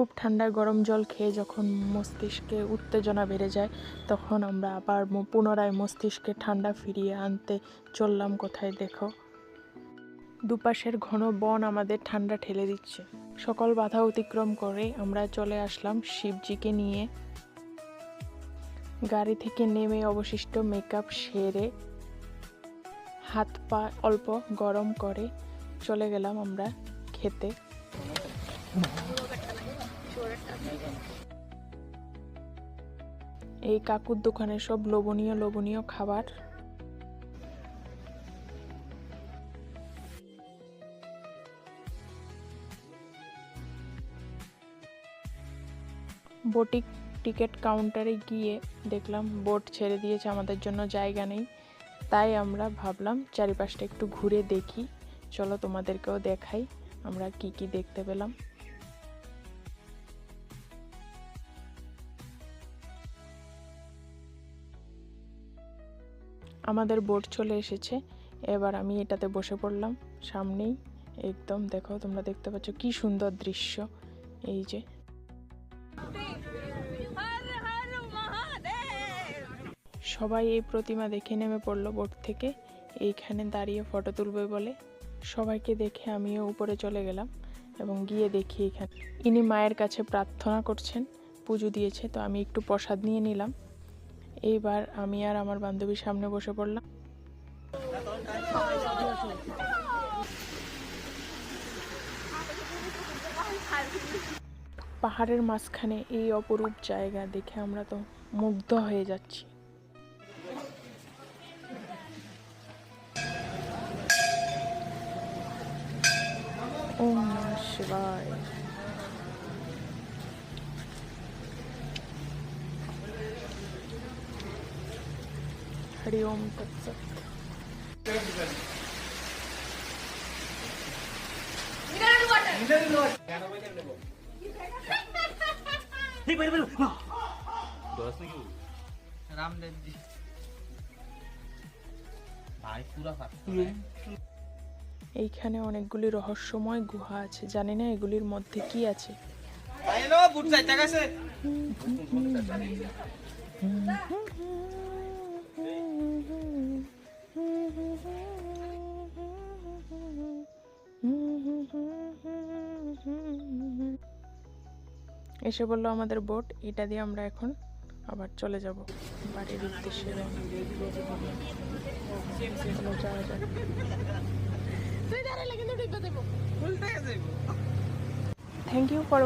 খুব ঠান্ডা গরম জল খেয়ে যখন মস্তিষ্কে উত্তেজনা বেড়ে যায়, তখন আমরা আবার পুনরায় মস্তিষ্কে ঠান্ডা ফিরিয়ে আনতে চললাম কোথায় দেখো। দুপাশের ঘন বন আমাদের ঠান্ডা ঠেলে দিচ্ছে। সকল বাধা অতিক্রম করে আমরা চলে আসলাম শিবজিকে নিয়ে। গাড়ি থেকে নেমে অবশিষ্ট মেকআপ সেরে হাত পা অল্প গরম করে চলে গেলাম আমরা খেতে। এই কাকুর দোকানে সব লোভনীয় লোভনীয় খাবার। বোটিক টিকিট কাউন্টারে গিয়ে দেখলাম বোট ছেড়ে দিয়েছে, আমাদের জন্য জায়গা নেই। তাই আমরা ভাবলাম চারিপাশটা একটু ঘুরে দেখি, চলো তোমাদেরকেও দেখাই আমরা কি কি দেখতে পেলাম। আমাদের বোট চলে এসেছে, এবার আমি এটাতে বসে পড়লাম। সামনেই একদম দেখো, তোমরা দেখতে পাচ্ছ কি সুন্দর দৃশ্য। এই যে সবাই এই প্রতিমা দেখে নেমে পড়লো বোট থেকে, এইখানে দাঁড়িয়ে ফটো তুলবে বলে। সবাইকে দেখে আমিও উপরে চলে গেলাম এবং গিয়ে দেখি এখানে ইনি মায়ের কাছে প্রার্থনা করছেন, পুজো দিয়েছে। তো আমি একটু প্রসাদ নিয়ে নিলাম। এইবার আমি আর আমার বান্ধবীর সামনে বসে পড়লাম। পাহাড়ের মাঝখানে এই অপরূপ জায়গা দেখে আমরা তো মুগ্ধ হয়ে যাচ্ছি। ওম নমঃ শিবায়। হরি ওম তৎসৎ। এইখানে অনেকগুলি রহস্যময় গুহা আছে, জানি না এগুলির মধ্যে কি আছে। এসে বললো আমাদের বোট, এটা দিয়ে আমরা এখন আবার চলে যাব বাড়ির উদ্দেশ্যে। যাওয়া যায়। Thank you for